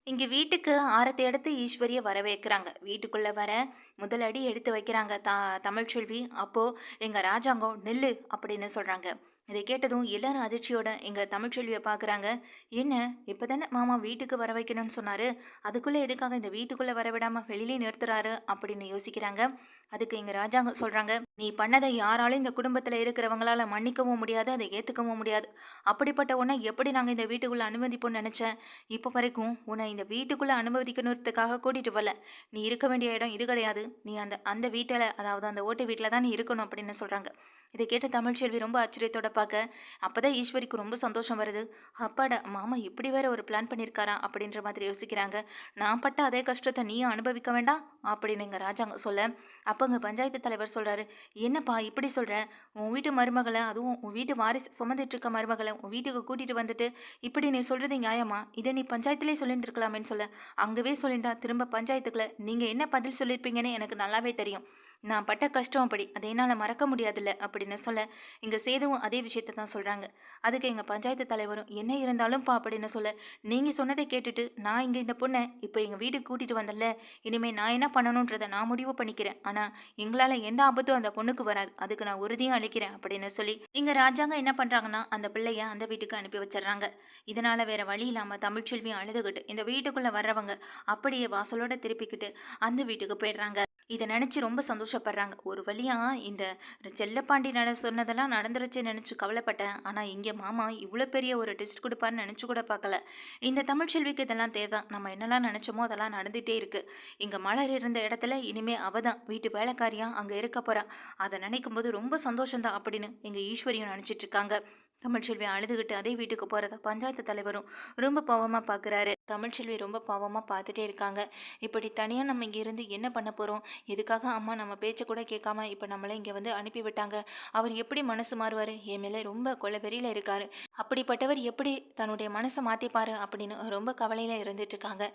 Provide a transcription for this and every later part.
இங்க வீட்டுக்கு ஆரத்தி எடுத்து ஈஸ்வரிய வரவேற்கிறாங்க. வீட்டுக்குள்ள வர முதல் அடி எடுத்து வைக்கிறாங்க தமிழ்ச்செல்வி. அப்போ எங்க ராஜாங்கம் நில்லு அப்படின்னு சொல்றாங்க. இதை கேட்டதும் எல்லாரும் அதிர்ச்சியோட எங்க தமிழ்ச்செல்வியை பார்க்குறாங்க. என்ன, இப்பதானே மாமா வீட்டுக்கு வர வைக்கணும்னு சொன்னாரு, அதுக்குள்ள எதுக்காக இந்த வீட்டுக்குள்ள வர விடாம வெளியிலே நிறுத்துறாரு அப்படின்னு யோசிக்கிறாங்க. அதுக்கு எங்க ராஜாங்க சொல்றாங்க, நீ பண்ணதை யாராலும் இந்த குடும்பத்துல இருக்கிறவங்களால மன்னிக்கவும் முடியாது, அதை ஏத்துக்கவும் முடியாது. அப்படிப்பட்ட உன்னை எப்படி நாங்க இந்த வீட்டுக்குள்ள அனுமதிப்போம்னு நினைச்சேன். இப்போ வரைக்கும் உன்னை இந்த வீட்டுக்குள்ள அனுமதிக்கணுன்றதுக்காக கூட்டிட்டு வரல. நீ இருக்க வேண்டிய இடம் இது கிடையாது. நீ அந்த அந்த வீட்டில், அதாவது அந்த ஓட்டு வீட்டில் தான் நீ இருக்கணும் அப்படின்னு சொல்றாங்க. இதை கேட்ட தமிழ்ச்செல்வி ரொம்ப ஆச்சரியத்தோட பார்க்க, அப்பதான் ஈஸ்வரிக்கு ரொம்ப சந்தோஷம் வருது. அப்பாடா, மாமா இப்படி வேற ஒரு பிளான் பண்ணியிருக்காரா அப்படின்ற மாதிரி யோசிக்கிறாங்க. நான் பட்ட அதே கஷ்டத்தை நீயும் அனுபவிக்க வேண்டாம் அப்படின்னு எங்க ராஜாங்க சொல்ல, அப்போ பஞ்சாயத்து தலைவர் சொல்றாரு, என்னப்பா இப்படி சொல்ற? உன் வீட்டு மருமகளை, அதுவும் உன் வீட்டு வாரிசு சுமந்துட்டு இருக்க மருமகளை உன் வீட்டுக்கு கூட்டிட்டு வந்துட்டு இப்படி நீ சொல்றது நியாயமா? இதை நீ பஞ்சாயத்திலே சொல்லிட்டு இருக்கலாமேன்னு சொல்ல, அங்கவே சொல்லிட்டா திரும்ப பஞ்சாயத்துக்குள்ள நீங்க என்ன பதில் சொல்லியிருப்பீங்கன்னு எனக்கு நல்லாவே தெரியும். நான் பட்ட கஷ்டம் அப்படி, அதை என்னால் மறக்க முடியாதுல்ல அப்படின்னு சொல்ல, இங்கே சேதுவும் அதே விஷயத்தை தான் சொல்கிறாங்க. அதுக்கு எங்கள் பஞ்சாயத்து தலைவரும் என்ன இருந்தாலும்ப்பா அப்படின்னு சொல்ல, நீங்கள் சொன்னதை கேட்டுட்டு நான் இங்கே இந்த பொண்ணை இப்போ எங்கள் வீட்டுக்கு கூட்டிகிட்டு வந்தல, இனிமேல் நான் என்ன பண்ணணுன்றதை நான் முடிவு பண்ணிக்கிறேன். ஆனால் எங்களால் எந்த ஆபத்தும் அந்த பொண்ணுக்கு வராது, அதுக்கு நான் உறுதியும் அளிக்கிறேன் அப்படின்னு சொல்லி இங்கே ராஜாங்க என்ன பண்ணுறாங்கன்னா அந்த பிள்ளைய அந்த வீட்டுக்கு அனுப்பி வச்சிடுறாங்க. இதனால் வேற வழி இல்லாமல் தமிழ்ச்செல்வியும் அழுதுகிட்டு இந்த வீட்டுக்குள்ளே வர்றவங்க அப்படியே வாசலோட திருப்பிக்கிட்டு அந்த வீட்டுக்கு போயிடுறாங்க. இதை நினச்சி ரொம்ப சந்தோஷப்படுறாங்க. ஒரு வழியாக இந்த செல்லப்பாண்டி சொன்னதெல்லாம் நடந்துருச்சு நினச்சி கவலைப்பட்டேன். ஆனால் இங்கே மாமா இவ்வளோ பெரிய ஒரு டெஸ்ட் கொடுப்பாருன்னு நினச்சி கூட பார்க்கல. இந்த தமிழ்ச்செல்விக்கு இதெல்லாம் தேவை. நம்ம என்னெல்லாம் நினச்சோமோ அதெல்லாம் நடந்துகிட்டே இருக்குது. இங்கே மலர் இருந்த இடத்துல இனிமேல் அவள் தான் வீட்டு வேலைக்காரியாக அங்கே இருக்க போகிறா. அதை நினைக்கும் போது ரொம்ப சந்தோஷம்தான் அப்படின்னு எங்கள் ஈஸ்வரியும் நினச்சிட்டு இருக்காங்க. தமிழ்ச்செல்வி அழுதுகிட்டு அதே வீட்டுக்கு போகிறத பஞ்சாயத்து தலைவரும் ரொம்ப பாவமாக பார்க்குறாரு. தமிழ்ச்செல்வி ரொம்ப பாவமாக பார்த்துட்டே இருக்காங்க. இப்படி தனியாக நம்ம இங்கே இருந்து என்ன பண்ண போகிறோம்? எதுக்காக அம்மா நம்ம பேச்சை கூட கேட்காம இப்போ நம்மளை இங்கே வந்து அனுப்பி விட்டாங்க? அவர் எப்படி மனசு மாறுவார்? என் மேலே ரொம்ப கொலவெறியில் இருக்காரு. அப்படிப்பட்டவர் எப்படி தன்னுடைய மனசை மாற்றிப்பார் அப்படின்னு ரொம்ப கவலையில் இருந்துட்டு இருக்காங்க.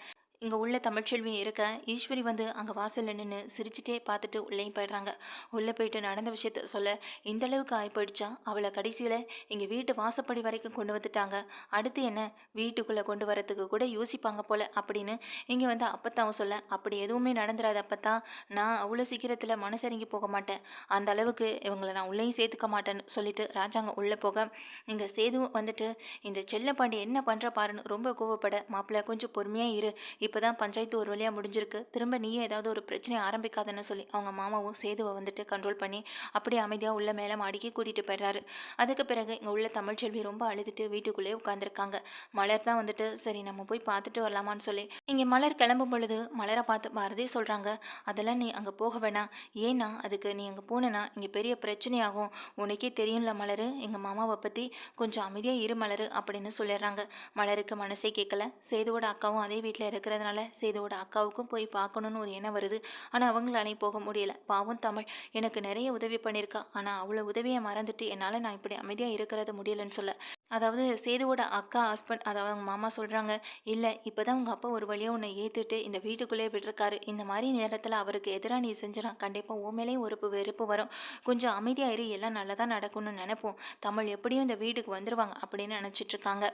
இங்கே உள்ள தமிழ்ச்செல்வியும் இருக்க, ஈஸ்வரி வந்து அங்கே வாசலில் நின்று சிரிச்சிட்டே பார்த்துட்டு உள்ளேயும் போயிடுறாங்க. உள்ளே போயிட்டு நடந்த விஷயத்த சொல்ல, இந்த அளவுக்கு ஆகிப்போயிடுச்சா? அவளை கடைசியில் எங்கள் வீட்டு வாசப்படி வரைக்கும் கொண்டு வந்துட்டாங்க. அடுத்து என்ன, வீட்டுக்குள்ளே கொண்டு வரத்துக்கு கூட யோசிப்பாங்க போல் அப்படின்னு இங்கே வந்து அப்பத்தாவும் சொல்ல, அப்படி எதுவுமே நடந்துடாது அப்பத்தா. நான் அவ்வளோ சீக்கிரத்தில் மனசரிங்கி போக மாட்டேன். அந்த அளவுக்கு இவங்களை நான் உள்ளேயும் சேர்த்துக்க மாட்டேன்னு சொல்லிட்டு ராஜாங்க உள்ளே போக, இங்கே சேதுவும் வந்துட்டு இந்த செல்லப்பாண்டி என்ன பண்ணுற பாருன்னு ரொம்ப கோவப்பட, மாப்பிள்ளை கொஞ்சம் பொறுமையாக இரு, இப்போ தான் பஞ்சாயத்து ஒரு வழியாக முடிஞ்சிருக்கு, திரும்ப நீயே ஏதாவது ஒரு பிரச்சனையை ஆரம்பிக்காதுன்னு சொல்லி அவங்க மாமாவும் சேதுவை வந்துட்டு கண்ட்ரோல் பண்ணி அப்படியே அமைதியாக உள்ள மேலே மாடிக்கி கூட்டிகிட்டு போயிடுறாரு. அதுக்கு பிறகு இங்கே உள்ள தமிழ்ச்செல்வி ரொம்ப அழுதுட்டு வீட்டுக்குள்ளேயே உட்காந்துருக்காங்க. மலர் தான் வந்துட்டு சரி நம்ம போய் பார்த்துட்டு வரலாமான்னு சொல்லி இங்கே மலர் கிளம்பும் பொழுது மலரை பார்த்து பாரதி சொல்கிறாங்க, அதெல்லாம் நீ அங்கே போக வேணாம். ஏன்னா அதுக்கு நீ அங்கே போனேன்னா இங்கே பெரிய பிரச்சனையாகும். உனக்கே தெரியும்ல மலர், எங்கள் மாமாவை பற்றி கொஞ்சம் அமைதியாக இரு மலர் அப்படின்னு சொல்லிடுறாங்க. மலருக்கு மனசே கேட்கல. சேதுவோட அக்காவும் அதே வீட்டில் இருக்கிறதுனால சேதுவோட அக்காவுக்கும் போய் பார்க்கணுன்னு ஒரு எண்ணம் வருது. ஆனால் அவங்களாலையும் போக முடியல. பாவம் தமிழ் எனக்கு நிறைய உதவி பண்ணியிருக்கா. ஆனால் அவ்வளோ உதவியை மறந்துட்டு என்னால் நான் இப்படி அமைதியாக இருக்கிறது முடியலன்னு சொல்ல, அதாவது சேதுவோட அக்கா ஹஸ்பண்ட், அதாவது அவங்க மாமா சொல்கிறாங்க, இல்லை இப்போ தான் உங்கள் அப்பா ஒரு வழியாக உன்னை ஏற்றுட்டு இந்த வீட்டுக்குள்ளே விட்டுருக்காரு. இந்த மாதிரி நேரத்தில் அவருக்கு எதிராக நீ செஞ்சினா கண்டிப்பாக உன் மேலேயும் ஒரு வெறுப்பு வரும். கொஞ்சம் அமைதியாக இரு, எல்லாம் நல்லதாக நடக்கும்னு நினைப்போம். தமிழ் எப்படியும் இந்த வீட்டுக்கு வந்துடுவாங்க அப்படின்னு நினச்சிட்ருக்காங்க.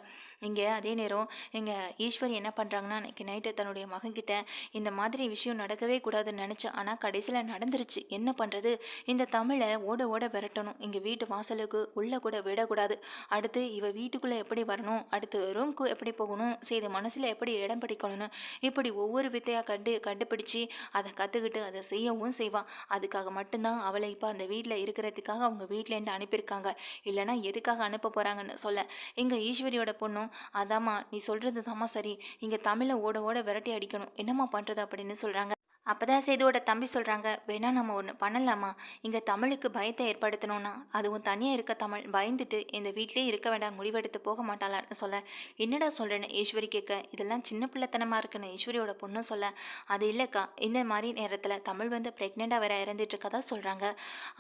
இங்கே அதே நேரம் எங்கள் ஈஸ்வரி என்ன பண்ணுறாங்கன்னா, இன்றைக்கி நைட்டு தன்னுடைய மகன்கிட்ட இந்த மாதிரி விஷயம் நடக்கவே கூடாதுன்னு நினச்சேன். ஆனால் கடைசியில் நடந்துருச்சு. என்ன பண்ணுறது? இந்த தமிழை ஓட ஓட விரட்டணும். இங்கே வீட்டு வாசலுக்கு உள்ளே கூட விடக்கூடாது. அடுத்து இவ வீட்டுக்குள்ளே எப்படி வரணும், அடுத்து ரூம்க்கு எப்படி போகணும், சேது மனசில் எப்படி இடம் பிடிக்கணும்னு இப்படி ஒவ்வொரு வித்தையாக கண்டுபிடிச்சி அதை கற்றுக்கிட்டு அதை செய்யவும் செய்வான். அதுக்காக மட்டும்தான் அவளை இப்போ அந்த வீட்டில் இருக்கிறதுக்காக அவங்க வீட்டிலேருந்து அனுப்பியிருக்காங்க. இல்லைனா எதுக்காக அனுப்ப போகிறாங்கன்னு சொல்ல, எங்கள் ஈஸ்வரியோட பொண்ணும் அதாம்மா நீ சொல்கிறது தாம்மா சரி, இங்கே தமிழை ஓட ஓட விரட்டி அடிக்கணும், என்னம்மா பண்ணுறது அப்படின்னு சொல்கிறாங்க. அப்போதான் சேதுவோட தம்பி சொல்கிறாங்க, வேணா நம்ம ஒன்று பண்ணலாமா, இங்கே தமிழுக்கு பயத்தை ஏற்படுத்தணும்னா, அதுவும் தனியாக இருக்க தமிழ் பயந்துட்டு இந்த வீட்டிலே இருக்க வேண்டாம் முடிவெடுத்து போக மாட்டாளான்னு சொல்ல, என்னடா சொல்கிறேன்னு ஈஸ்வரி கேட்க, இதெல்லாம் சின்ன பிள்ளைத்தனமாக இருக்குன்னு ஈஸ்வரியோட பொண்ணு சொல்ல, அது இல்லைக்கா, இந்த மாதிரி நேரத்தில் தமிழ் வந்து ப்ரெக்னெண்ட்டாக வேற இறந்துட்டு இருக்கதா சொல்கிறாங்க.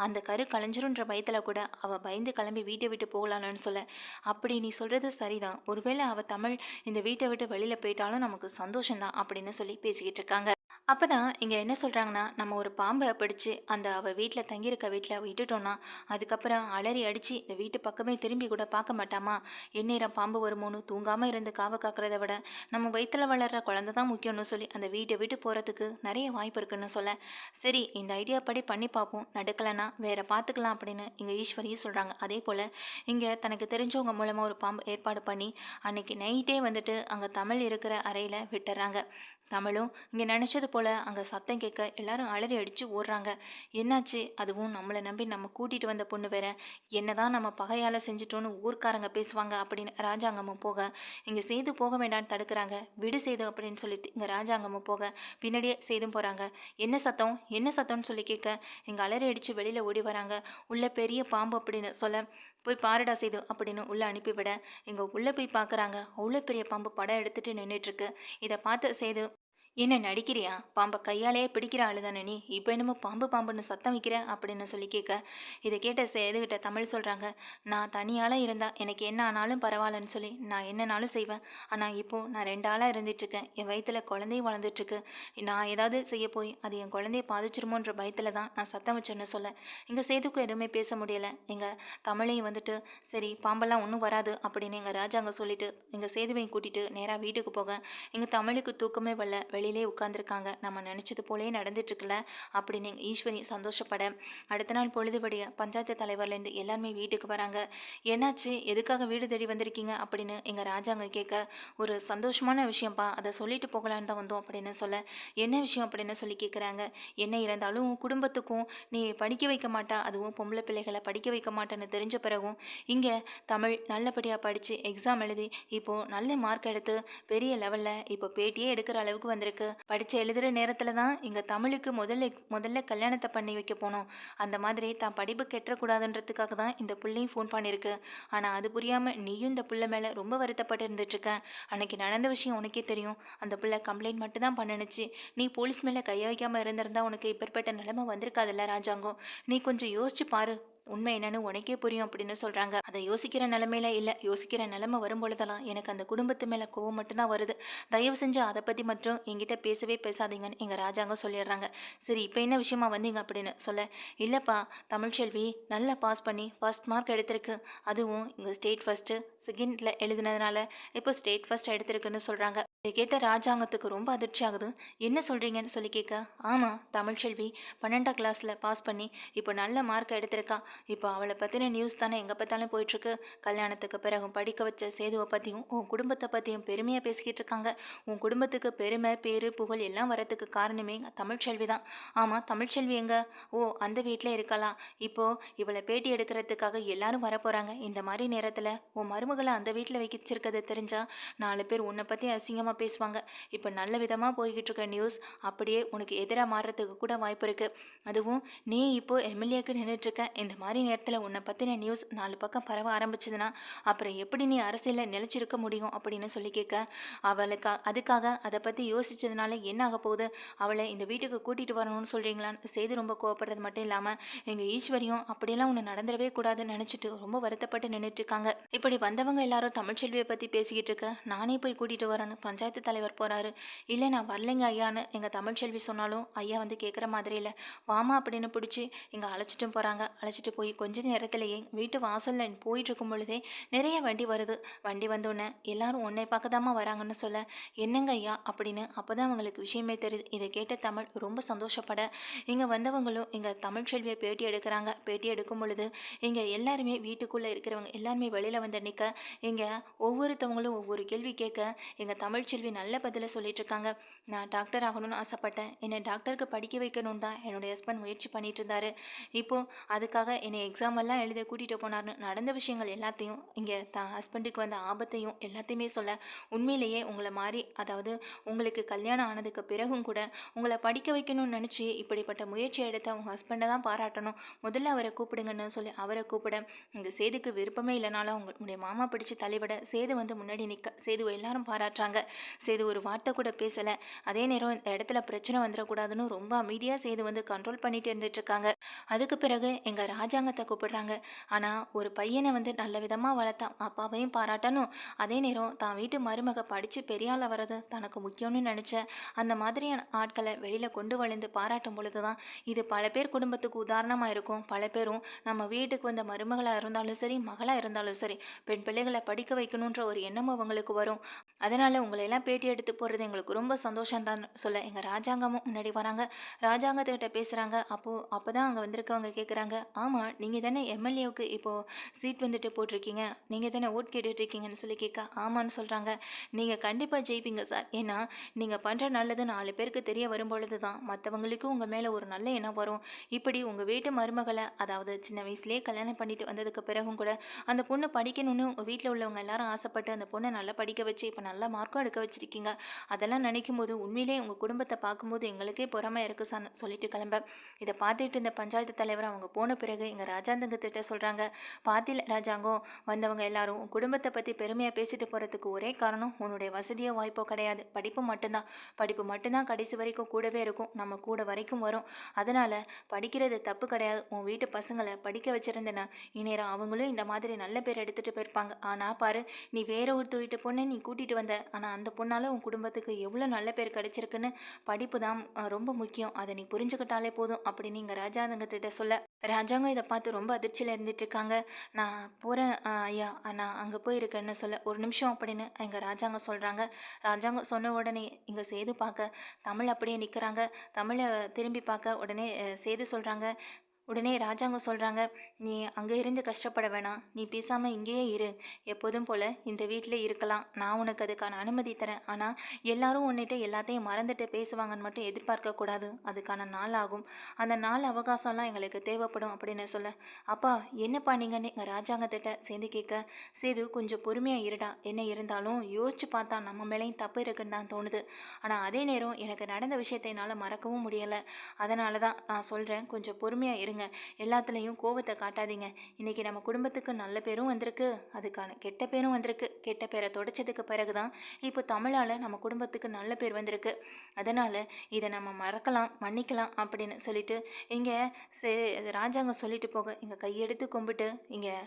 அந்த கரு கலைஞ்சிருன்ற பயத்தில் கூட அவள் பயந்து கிளம்பி வீட்டை விட்டு போகலான்னு சொல்ல, அப்படி நீ சொல்கிறது சரிதான், ஒருவேளை அவள் தமிழ் இந்த வீட்டை விட்டு வெளியில் போயிட்டாலும் நமக்கு சந்தோஷம்தான் அப்படின்னு சொல்லி பேசிக்கிட்டு இருக்காங்க. அப்பதான் இங்க என்ன சொல்றாங்கன்னா, நம்ம ஒரு பாம்ப பிடிச்சு அந்த அவ வீட்ல தங்கியிருக்க வீட்ல விட்டுட்டோம்னா, அதுக்கப்புறம் அலறி அடிச்சு இந்த வீட்டு பக்கமே திரும்பி கூட பார்க்க மாட்டாமா? எந்நேரம் பாம்பு வருமோன்னு தூங்காம இருந்து காவ காக்கிறத விட, நம்ம வயித்துல வளர்ற குழந்தை தான் முக்கியம்னு சொல்லி அந்த வீட்ட விட்டு போறதுக்கு நெறைய வாய்ப்பு இருக்குன்னு சொல்ல, சரி இந்த ஐடியா படி பண்ணி பார்ப்போம். நடக்கலன்னா வேற பார்த்துக்கலாம் அப்படின்னு இங்க ஈஸ்வரியும் சொல்றாங்க. அதேபோல இங்க தனக்கு தெரிஞ்சவங்க மூலமா ஒரு பாம்பு ஏற்பாடு பண்ணி, அன்னைக்கு நைட்டே வந்துட்டு அங்க தமிழ் இருக்கிற அறையில விட்டுர்றாங்க. தமிழும் இங்கே நினச்சது போல அங்கே சத்தம் கேட்க எல்லாரும் அலறி அடித்து ஓடுறாங்க. என்னாச்சு? அதுவும் நம்மளை நம்பி நம்ம கூட்டிகிட்டு வந்த பொண்ணு வேற, என்னதான் நம்ம பகையால் செஞ்சிட்டோன்னு ஊர்க்காரங்க பேசுவாங்க அப்படின்னு ராஜாங்கமும் போக, இங்கே சேது போக வேண்டான்னு தடுக்கிறாங்க. விடு சேது அப்படின்னு சொல்லிட்டு இங்கே ராஜாங்கமும் போக பின்னாடியே சேதும் போகிறாங்க. என்ன சத்தம்? என்ன சத்தம்னு சொல்லி கேட்க இங்கே அலறி அடித்து வெளியில் ஓடி வராங்க. உள்ள பெரிய பாம்பு அப்படின்னு சொல்ல, போய் பாருடா சேது அப்படின்னு உள்ளே அனுப்பிவிட இங்கே உள்ளே போய் பார்க்குறாங்க. அவ்வளோ பெரிய பாம்பு படம் எடுத்துட்டு நின்றுட்டுருக்கு. இதை பார்த்து சேது, என்ன நடிக்கிறியா? பாம்ப கையாலேயே பிடிக்கிற ஆளு தானே நீ? இப்போ என்னமோ பாம்பு பாம்புன்னு சத்தம் வைக்கிற அப்படின்னு சொல்லி கேட்க, இதை கேட்ட சேதுகிட்ட தமிழ் சொல்கிறாங்க, நான் தனியாளா இருந்தா எனக்கு என்ன ஆனாலும் பரவாயில்லன்னு சொல்லி நான் என்னனாலும் செய்வேன். ஆனால் இப்போ நான் 2 ஆளாக இருந்துட்டுருக்கேன். என் வயித்துல குழந்தையும் வளர்ந்துட்டுருக்கு. நான் ஏதாவது செய்ய போய் அது என் குழந்தைய பாதிச்சிருமோன்ற பயத்தில் தான் நான் சத்தம் வச்சேன்னு சொல்ல, எங்கள் சேதுக்கும் எதுவுமே பேச முடியலை. எங்கள் தமிழையும் வந்துட்டு சரி பாம்பெல்லாம் ஒன்றும் வராது அப்படின்னு எங்கள் ராஜாங்க சொல்லிட்டு எங்கள் சேதுவையும் கூட்டிகிட்டு நேராக வீட்டுக்கு போக, எங்கள் தமிழுக்கு தூக்கமே வரல. வெளியிலே உட்காந்துருக்காங்க. நம்ம நினச்சது போலே நடந்துட்டுருக்குல்ல அப்படின்னு எங்கள் ஈஸ்வரி சந்தோஷப்பட, அடுத்த நாள் பொழுதுபடிய பஞ்சாயத்து தலைவர்லேருந்து எல்லாருமே வீட்டுக்கு வராங்க. என்னாச்சு? எதுக்காக வீடு தேடி வந்திருக்கீங்க அப்படின்னு எங்கள் ராஜாங்க கேட்க, ஒரு சந்தோஷமான விஷயம்ப்பா, அதை சொல்லிட்டு போகலான்னு தான் வந்தோம் அப்படின்னு சொல்ல, என்ன விஷயம் அப்படின்னு சொல்லி கேட்குறாங்க. என்ன இருந்தாலும் உன் குடும்பத்துக்கும் நீ படிக்க வைக்க மாட்டா, அதுவும் பொம்பளை பிள்ளைகளை படிக்க வைக்க மாட்டேன்னு தெரிஞ்ச பிறகும் இங்கே தமிழ் நல்லபடியாக படித்து எக்ஸாம் எழுதி இப்போது நல்ல மார்க் எடுத்து பெரிய லெவலில் இப்போ பேட்டியே எடுக்கிற அளவுக்கு வந்திருக்கு. படித்து எழுதுகிற நேரத்தில் தான் எங்கள் தமிழுக்கு முதல்ல கல்யாணத்தை பண்ணி வைக்க போனோம். அந்த மாதிரி தான் படிப்பு கெட்டக்கூடாதுன்றதுக்காக தான் இந்த பிள்ளையும் ஃபோன் பண்ணியிருக்கு. ஆனால் அது புரியாமல் நீயும் இந்த பிள்ளை மேலே ரொம்ப வருத்தப்பட்டு இருந்துட்டுருக்க. அன்னைக்கு நடந்த விஷயம் உனக்கே தெரியும். அந்த பிள்ளை கம்ப்ளைண்ட் மட்டும் தான் பண்ணுனுச்சு. நீ போலீஸ் மேலே கைய வைக்காமல் இருந்திருந்தா உனக்கு இப்பேற்பட்ட நிலைமை வந்திருக்காதுல்ல ராஜாங்கம். நீ கொஞ்சம் யோசிச்சு பாரு, உண்மை என்னன்னு உனக்கே புரியும் அப்படின்னு சொல்கிறாங்க. அதை யோசிக்கிற நிலமையில இல்லை. யோசிக்கிற நிலைமை வரும்பொழுதெல்லாம் எனக்கு அந்த குடும்பத்து மேலே கோவம் மட்டும்தான் வருது. தயவு செஞ்சு அதை பற்றி மட்டும் என்கிட்ட பேசவே பேசாதீங்கன்னு எங்கள் ராஜாங்கம் சொல்லிடுறாங்க. சரி இப்போ என்ன விஷயமா வந்தீங்க அப்படின்னு சொல்ல, இல்லைப்பா தமிழ்ச்செல்வி நல்லா பாஸ் பண்ணி ஃபர்ஸ்ட் மார்க் எடுத்திருக்கு. அதுவும் இங்கே ஸ்டேட் ஃபஸ்ட்டு செகண்டில் எழுதுனதுனால இப்போ ஸ்டேட் ஃபஸ்ட் எடுத்திருக்குன்னு சொல்கிறாங்க. இதை கேட்ட ராஜாங்கத்துக்கு ரொம்ப அதிர்ச்சி ஆகுது. என்ன சொல்கிறீங்கன்னு சொல்லி கேட்க, ஆமாம் தமிழ்ச்செல்வி 12ஆம் கிளாஸில் பாஸ் பண்ணி இப்போ நல்ல மார்க் எடுத்திருக்கா. இப்போ அவளை பற்றின நியூஸ் தானே எங்கே பார்த்தாலும் போயிட்டுருக்கு. கல்யாணத்துக்கு பிறகும் படிக்க வச்ச சேதுவை பற்றியும் உன் குடும்பத்தை பற்றியும் பெருமையாக பேசிக்கிட்டு இருக்காங்க. உன் குடும்பத்துக்கு பெருமை பேரு புகழ் எல்லாம் வரத்துக்கு காரணமே தமிழ்ச்செல்வி தான். ஆமாம் தமிழ்ச்செல்வி எங்க? ஓ அந்த வீட்டில் இருக்கலாம். இப்போது இவளை பேட்டி எடுக்கிறதுக்காக எல்லாரும் வரப்போகிறாங்க. இந்த மாதிரி நேரத்தில் உன் மருமகளை அந்த வீட்டில் வச்சிருக்கிறது தெரிஞ்சா 4 பேர் உன்னை பற்றி அசிங்கமாக பேசுவாங்க. இப்போ நல்ல விதமாக போய்கிட்டு இருக்க நியூஸ் அப்படியே உனக்கு எதிராக மாறுறதுக்கு கூட வாய்ப்பு இருக்குது. அதுவும் நீ இப்போது எம்எல்ஏக்கு நின்றுட்டுருக்க. இந்த மாதிரி நேரத்தில் உன்னை பற்றின நியூஸ் 4 பக்கம் பரவ ஆரம்பிச்சதுன்னா அப்புறம் எப்படி நீ அரசியலில் நிலைச்சிருக்க முடியும் அப்படின்னு சொல்லி கேட்க, அதுக்காக அதை பற்றி யோசிச்சதுனால என்ன ஆக போகுது? அவளை இந்த வீட்டுக்கு கூட்டிகிட்டு வரணும்னு சொல்கிறீங்களான்னு செய்து ரொம்ப கோவப்படுறது மட்டும் இல்லாமல் எங்கள் ஈஸ்வரியும் அப்படியெல்லாம் ஒன்று நடந்துடவே கூடாதுன்னு நினச்சிட்டு ரொம்ப வருத்தப்பட்டு நின்றுட்டுருக்காங்க. இப்படி வந்தவங்க எல்லாரும் தமிழ்ச்செல்வியை பற்றி பேசிக்கிட்டு இருக்க, நானே போய் கூட்டிகிட்டு வரேன்னு பஞ்சாயத்து தலைவர் போகிறாரு. இல்லை நான் வரலைங்க ஐயான்னு எங்கள் தமிழ்ச்செல்வி சொன்னாலும் ஐயா வந்து கேட்குற மாதிரி இல்லை. வாமா அப்படின்னு பிடிச்சி இங்கே அழைச்சிட்டும் போகிறாங்க. அழைச்சிட்டு போய் கொஞ்ச நேரத்திலேயே வீட்டு வாசலில் போயிட்டு இருக்கும் பொழுதே நிறைய வண்டி வருது. வண்டி வந்தோடனே எல்லாரும் உன்னை பார்க்க தாமா வராங்கன்னு சொல்ல, என்னங்க ஐயா அப்படின்னு அப்போ தான் அவங்களுக்கு விஷயமே தெரியுது. இதை கேட்ட தமிழ் ரொம்ப சந்தோஷப்பட, இங்கே வந்தவங்களும் இங்கே தமிழ்ச்செல்வியை பேட்டி எடுக்கிறாங்க. பேட்டி எடுக்கும் பொழுது இங்கே எல்லாருமே வீட்டுக்குள்ளே இருக்கிறவங்க எல்லாருமே வெளியில் வந்து நிற்க, இங்கே ஒவ்வொருத்தவங்களும் ஒவ்வொரு கேள்வி கேட்க எங்கள் தமிழ்ச்செல்வி நல்ல பதிலை சொல்லிட்டு இருக்காங்க. நான் டாக்டர் ஆகணும்னு ஆசைப்பட்டேன். என்னை டாக்டருக்கு படிக்க வைக்கணும்னு தான் என்னுடைய ஹஸ்பண்ட் முயற்சி பண்ணிட்டு இருந்தாரு. இப்போது அதுக்காக என்னை எக்ஸாம் எல்லாம் எழுத கூட்டிகிட்டு போனார்னு நடந்த விஷயங்கள் எல்லாத்தையும் இங்கே தான் ஹஸ்பண்டுக்கு வந்த ஆபத்தையும் எல்லாத்தையுமே சொல்ல, உண்மையிலேயே உங்களை மாதிரி அதாவது உங்களுக்கு கல்யாணம் ஆனதுக்கு பிறகும் கூட உங்களை படிக்க வைக்கணும்னு நினச்சி இப்படிப்பட்ட முயற்சி எடுத்த உங்கள் ஹஸ்பண்டை தான் பாராட்டணும். முதல்ல அவரை கூப்பிடுங்கன்னு சொல்லி அவரை கூப்பிட, இங்கே சேதுக்கு விருப்பமே இல்லைனாலும் உங்களுடைய மாமா பிடிச்சி தலைவிட சேது வந்து முன்னாடி நிற்க சேதுவை எல்லாரும் பாராட்டுறாங்க. சேது ஒரு வார்த்தை கூட பேசலை. அதே நேரம் இந்த இடத்துல பிரச்சனை வந்துடக்கூடாதுன்னு ரொம்ப அமைதியாக சேது வந்து கண்ட்ரோல் பண்ணிட்டு இருந்துட்டு இருக்காங்க. அதுக்கு பிறகு எங்கள் ராஜாங்கத்தை கூப்பிடுறாங்க. ஆனால் ஒரு பையனை வந்து நல்ல விதமாக வளர்த்தான், அப்பாவையும் பாராட்டணும், அதே நேரம் தான் வீட்டு மருமக படித்து பெரியாள வர்றது தனக்கு முக்கியம்னு நினச்ச அந்த மாதிரியான ஆட்களை வெளியில் கொண்டு வளைந்து பாராட்டும் பொழுது தான் இது பல பேர் குடும்பத்துக்கு உதாரணமாக இருக்கும். பல பேரும் நம்ம வீட்டுக்கு வந்த மருமகளாக இருந்தாலும் சரி, மகளாக இருந்தாலும் சரி, பெண் பிள்ளைகளை படிக்க வைக்கணுன்ற ஒரு எண்ணம் அவங்களுக்கு வரும். அதனால் உங்களையெல்லாம் பேட்டி எடுத்து போடுறது எங்களுக்கு ரொம்ப சந்தோஷம் தான் சொல்ல எங்கள் ராஜாங்கமும் முன்னாடி வராங்க. ராஜாங்கத்துக்கிட்ட பேசுகிறாங்க. அப்போ தான் அங்கே வந்திருக்கவங்க கேட்குறாங்க, ஆமாம் நீங்கள் தானே எம்எல்ஏவுக்கு இப்போது சீட் வந்துட்டு போட்டிருக்கீங்க, நீங்கள் தானே ஓட் கேட்டுட்ருக்கீங்கன்னு சொல்லி கேட்க, ஆமான்னு சொல்கிறாங்க. நீங்கள் கண்டிப்பாக ஜெயிப்பீங்க சார். ஏன்னா நீங்கள் பண்ணுற நல்லது 4 பேருக்கு தெரிய வரும்பொழுது தான் மற்றவங்களுக்கும் உங்கள் மேலே ஒரு நல்ல எண்ணம் வரும். இப்படி உங்கள் வீட்டு மருமகளை, அதாவது சின்ன வயசுலேயே கல்யாணம் பண்ணிட்டு வந்ததுக்கு பிறகும் கூட அந்த பொண்ணு படிக்கணும்னு உங்கள் வீட்டில் உள்ளவங்க எல்லாரும் ஆசைப்பட்டு அந்த பொண்ணை நல்லா படிக்க வச்சு இப்போ நல்ல மார்க்கும் எடுக்க வச்சுருக்கீங்க. அதெல்லாம் நினைக்கும் போது உண்மையிலே உங்கள் குடும்பத்தை பார்க்கும்போது எங்களுக்கே பொறாமை இருக்குது சார் சொல்லிட்டு கிளம்ப, இதை பார்த்துட்டு இந்த பஞ்சாயத்து தலைவர் அவங்க போன பிறகு எங்கள் ராஜாங்கத்திட்ட சொல்கிறாங்க, பாத்தியில் ராஜாங்கம், வந்தவங்க எல்லாரும் உன் குடும்பத்தை பற்றி பெருமையாக பேசிட்டு போகிறதுக்கு ஒரே காரணம் உன்னுடைய வசதியோ வாய்ப்போ கிடையாது, படிப்பு மட்டும்தான். படிப்பு மட்டும்தான் கடைசி வரைக்கும் கூடவே இருக்கும், நம்ம கூட வரைக்கும் வரும். அதனால் படிக்கிறது தப்பு கிடையாது. உன் வீட்டு பசங்களை படிக்க வச்சுருந்தேன்னா இந்நேரம் அவங்களும் இந்த மாதிரி நல்ல பேர் எடுத்துகிட்டு போயிருப்பாங்க. ஆனால் பாரு, நீ வேற ஒரு வீட்டு பொண்ணை நீ கூட்டிகிட்டு வந்த, ஆனால் அந்த பொண்ணால் உன் குடும்பத்துக்கு எவ்வளோ நல்ல பேர் கிடைச்சிருக்குன்னு. படிப்பு தான் ரொம்ப முக்கியம், அதை நீ புரிஞ்சுக்கிட்டாலே போதும் அப்படின்னு இங்கே ராஜாங்கத்திட்ட சொல்ல, ராஜாங்கம் இதை பார்த்து ரொம்ப அதிர்ச்சியில் இருந்துட்டு இருக்காங்க. நான் போகிறேன் ஐயா, நான் அங்கே போயிருக்கேன்னு சொல்ல, ஒரு நிமிஷம் அப்படின்னு எங்கள் ராஜாங்கம் சொல்கிறாங்க. ராஜாங்கம் சொன்ன உடனே இங்கே சேது பார்க்க தமிழ் அப்படியே நிற்கிறாங்க. தமிழை திரும்பி பார்க்க உடனே சேது சொல்கிறாங்க. உடனே ராஜாங்கம் சொல்கிறாங்க, நீ அங்கே இருந்து கஷ்டப்பட வேணாம், நீ பேசாமல் இங்கேயே இரு, எப்போதும் போல் இந்த வீட்டில் இருக்கலாம், நான் உனக்கு அதுக்கான அனுமதி தரேன். ஆனால் எல்லாரும் உன்னிட்ட எல்லாத்தையும் மறந்துட்டு பேசுவாங்கன்னு மட்டும் எதிர்பார்க்கக்கூடாது, அதுக்கான நாள் ஆகும், அந்த நாள் அவகாசம்லாம் எங்களுக்கு தேவைப்படும் அப்படின்னு சொல்ல, அப்பா என்னப்பா நீங்கன்னு எங்கள் ராஜாங்கத்திட்ட சேர்ந்து கேட்க, சேது கொஞ்சம் பொறுமையாக இருடா, என்ன இருந்தாலும் யோசிச்சு பார்த்தா நம்ம மேலேயும் தப்பு இருக்குன்னு தான் தோணுது. ஆனால் அதே நேரம் எனக்கு நடந்த விஷயத்தை என்னால் மறக்கவும் முடியலை. அதனால தான் நான் சொல்கிறேன், கொஞ்சம் பொறுமையாக இருங்க, எல்லாத்துலேயும் கோவத்தை காட்டாதீங்க. இன்றைக்கி நம்ம குடும்பத்துக்கு நல்ல பேரும் வந்திருக்கு, அதுக்கான கெட்ட பேரும் வந்திருக்கு. கெட்ட பேரை தொடச்சதுக்கு பிறகு தான் இப்போ தமிழால் நம்ம குடும்பத்துக்கு நல்ல பேர் வந்திருக்கு. அதனால் இதை நம்ம மறக்கலாம், மன்னிக்கலாம் அப்படின்னு சொல்லிட்டு இங்கே ராஜாங்கம் சொல்லிட்டு போக இங்கே கையெடுத்து கும்பிட்டு இங்கே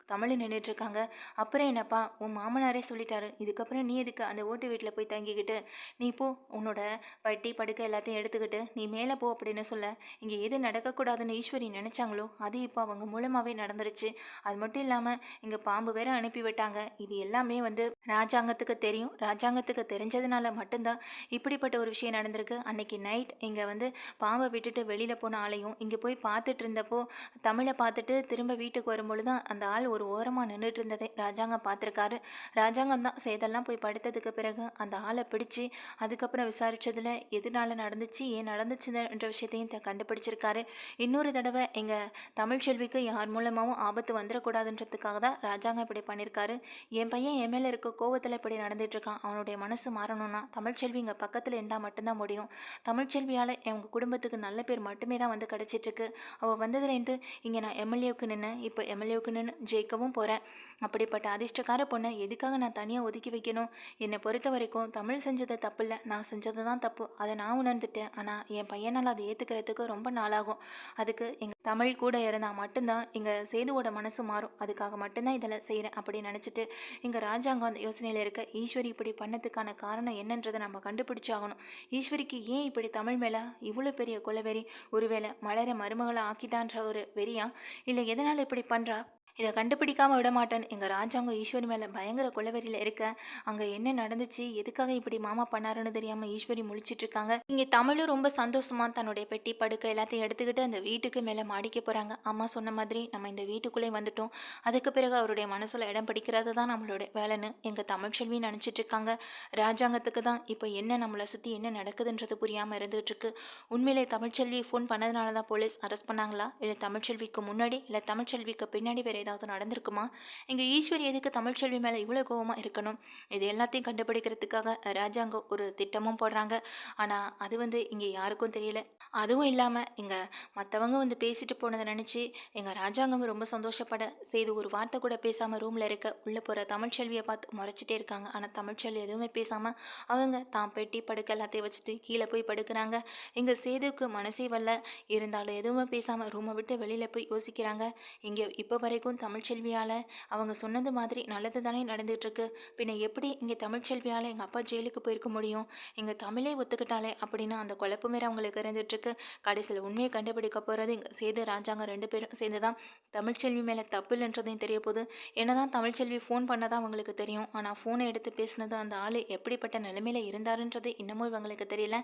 தமிழ் நின்றுட்டுருக்காங்க. அப்புறம் என்னப்பா, உன் மாமனாரே சொல்லிட்டாரு, இதுக்கப்புறம் நீ எதுக்கு அந்த ஓட்டு வீட்டில் போய் தங்கிக்கிட்டு, நீ போ, உன்னோட பட்டி படுக்கை எல்லாத்தையும் எடுத்துக்கிட்டு நீ மேலே போ அப்படின்னு சொல்ல, இங்கே எது நடக்கக்கூடாதுன்னு ஈஸ்வரி நினச்சாங்களோ அது இப்போ அவங்க மூலமாகவே நடந்துருச்சு. அது மட்டும் இல்லாமல் இங்கே பாம்பு வேற அனுப்பி விட்டாங்க. இது எல்லாமே வந்து ராஜாங்கத்துக்கு தெரியும். ராஜாங்கத்துக்கு தெரிஞ்சதுனால மட்டும்தான் இப்படிப்பட்ட ஒரு விஷயம் நடந்திருக்கு. அன்னைக்கு நைட் இங்கே வந்து பாம்பை விட்டுட்டு வெளியில் போன ஆளையும் இங்கே போய் பார்த்துட்டு இருந்தப்போ தமிழை பார்த்துட்டு திரும்ப வீட்டுக்கு வரும்பொழுது தான் அந்த ஆள் ஒரு ஓரமாக நின்றுட்டு இருந்ததை ராஜாங்கம் பார்த்துருக்காரு. ராஜாங்கம் தான் சேதெல்லாம் போய் படுத்ததுக்கு பிறகு அந்த ஆளை பிடிச்சி அதுக்கப்புறம் விசாரித்ததில் எதனால நடந்துச்சு, ஏன் நடந்துச்சுன்ற விஷயத்தையும் கண்டுபிடிச்சிருக்காரு. இன்னொரு தடவை எங்கள் தமிழ்ச்செல்விக்கு யார் மூலமாகவும் ஆபத்து வந்துடக்கூடாதுன்றதுக்காக தான் ராஜாங்கம் இப்படி பண்ணியிருக்காரு. என் பையன் என் மேலே இருக்க கோவத்தில் இப்படி நடந்துகிட்ருக்கான், அவனுடைய மனசு மாறணும்னா தமிழ்ச்செல்வி இங்கே பக்கத்தில் இருந்தால் மட்டும்தான் முடியும். தமிழ்ச்செல்வியால் எங்கள் குடும்பத்துக்கு நல்ல பேர் மட்டுமே தான் வந்து கிடச்சிட்ருக்கு. அவள் வந்ததுலேருந்து இங்கே நான் எம்எல்ஏவுக்கு நின்று இப்போ எம்எல்ஏவுக்கு நின்று ஜெயிக்கவும் போகிறேன். அப்படிப்பட்ட அதிர்ஷ்டக்கார பொண்ணை எதுக்காக நான் தனியாக ஒதுக்கி வைக்கணும்? என்னை பொறுத்த வரைக்கும் தமிழ் செஞ்சது தப்பு இல்லை, நான் செஞ்சது தான் தப்பு, அதை நான் உணர்ந்துட்டேன். ஆனால் என் பையனால் அதை ஏற்றுக்கிறதுக்கு ரொம்ப நாளாகும். அதுக்கு எங்கள் தமிழ் கூட இருந்தால் மட்டும்தான் எங்கள் சேதுவோட மனசு மாறும், அதுக்காக மட்டும்தான் இதெல்லாம் செய்கிறேன் அப்படின்னு நினச்சிட்டு எங்கள் ராஜாங்கம் அந்த யோசனையில் இருக்க, ஈஸ்வரி இப்படி பண்ணதுக்கான காரணம் என்னன்றதை நம்ம கண்டுபிடிச்சாகணும். ஈஸ்வரிக்கு ஏன் இப்படி தமிழ் மேலே இவ்வளோ பெரிய கொலவெறி? ஒருவேளை மலரை மருமகளை ஆக்கிட்டான்ற ஒரு வெறியா, இல்லை எதனால் இப்படி பண்ணுறா? இதை கண்டுபிடிக்காமல் விட மாட்டேன். எங்கள் ராஜாங்கம் ஈஸ்வரி மேலே பயங்கர கொலவெறியில் இருக்க, அங்கே என்ன நடந்துச்சு, எதுக்காக இப்படி மாமா பண்ணாருன்னு தெரியாமல் ஈஸ்வரி முழிச்சிட்ருக்காங்க. இங்கே தமிழும் ரொம்ப சந்தோஷமாக தன்னுடைய பெட்டி படுக்கை எல்லாத்தையும் எடுத்துக்கிட்டு அந்த வீட்டுக்கு மேலே மாடிக்க போகிறாங்க. அம்மா சொன்ன மாதிரி நம்ம இந்த வீட்டுக்குள்ளே வந்துட்டோம், அதுக்கு பிறகு அவருடைய மனசில் இடம் பிடிக்கிறது தான் நம்மளோட வேலைன்னு எங்கள் தமிழ்ச்செல்வி நினச்சிட்ருக்காங்க. ராஜாங்கத்துக்கு தான் இப்போ என்ன நம்மளை சுற்றி என்ன நடக்குதுன்றது புரியாமல் இருந்துகிட்ருக்கு. உண்மையிலே தமிழ்ச்செல்வி ஃபோன் பண்ணதுனால தான் போலீஸ் அரெஸ்ட் பண்ணாங்களா, இல்லை தமிழ்ச்செல்விக்கு முன்னாடி இல்லை தமிழ்ச்செல்விக்கு பின்னாடி வேறு ஏதாவது நடந்திருக்குமா? இங்கே ஈஸ்வரி எதுக்கு தமிழ்ச்செல்வி மேலே இவ்வளோ கோவமாக இருக்கணும்? இது எல்லாத்தையும் கண்டுபிடிக்கிறதுக்காக ராஜாங்கம் ஒரு திட்டமும் போடுறாங்க. ஆனால் அது இங்கே யாருக்கும் தெரியல. அதுவும் இல்லாமல் இங்கே மற்றவங்க பேசிட்டு போனதை நினச்சி எங்கள் ராஜாங்கம் ரொம்ப சந்தோஷப்பட செய்து ஒரு வார்த்தை கூட பேசாமல் ரூமில் இருக்க உள்ளே போகிற தமிழ்ச்செல்வியை பார்த்து முறைச்சிட்டே இருக்காங்க. ஆனால் தமிழ்ச்செல்வி எதுவுமே பேசாமல் அவங்க தான் பெட்டி படுக்க எல்லாத்தையும் வச்சுட்டு கீழே போய் படுக்கிறாங்க. இங்கே சேதுக்கு மனசே வரல, இருந்தாலும் எதுவுமே பேசாமல் ரூமை விட்டு வெளியில் போய் யோசிக்கிறாங்க. இங்கே இப்போ வரைக்கும் தமிழ்ச்செல்வியால் அவங்க சொன்னது மாதிரி நல்லது தானே நடந்துகிட்ருக்கு. பின்ன எப்படி இங்கே தமிழ்ச்செல்வியால் எங்கள் அப்பா ஜெயிலுக்கு போயிருக்க முடியும்? இங்கே தமிழே ஒத்துக்கிட்டாலே அப்படின்னு அந்த குழப்பமே அவங்களுக்கு இருந்துகிட்ருக்கு. கடைசியில் உண்மையை கண்டுபிடிக்க போகிறது இங்கே சேது ராஜாங்க 2 பேரும் சேர்ந்து தான். தமிழ்ச்செல்வி மேலே தப்பு இல்லைன்றதையும் தெரிய போகுது. என்னதான் தமிழ்ச்செல்வி ஃபோன் பண்ணதான் அவங்களுக்கு தெரியும். ஆனால் ஃபோனை எடுத்து பேசினது அந்த ஆள் எப்படிப்பட்ட நிலைமையில் இருந்தாருன்றது இன்னமும் இவங்களுக்கு தெரியல.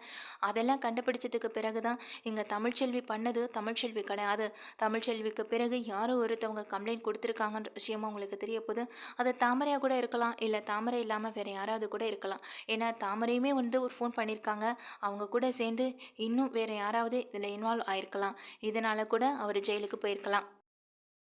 அதெல்லாம் கண்டுபிடிச்சதுக்கு பிறகு தான் இங்கே தமிழ்ச்செல்வி பண்ணது தமிழ்ச்செல்வி கிடையாது, தமிழ்ச்செல்விக்கு பிறகு யாரோ ஒருத்தவங்க கம்ப்ளைண்ட் கொடுத்துருக்காங்கன்ற விஷயமும் அவங்களுக்கு தெரிய போகுது. அது தாமரையாக கூட இருக்கலாம், இல்லை தாமரை இல்லாமல் வேறு யாராவது கூட இருக்கலாம். ஏன்னா தாமரையுமே ஒரு ஃபோன் பண்ணியிருக்காங்க. அவங்க கூட சேர்ந்து இன்னும் வேறு யாராவது இதில் இன்வால்வ் ஆயிருக்கலாம். இதனால் கூட அவர் ஜெயிலுக்கு போயிருக்கலாம்.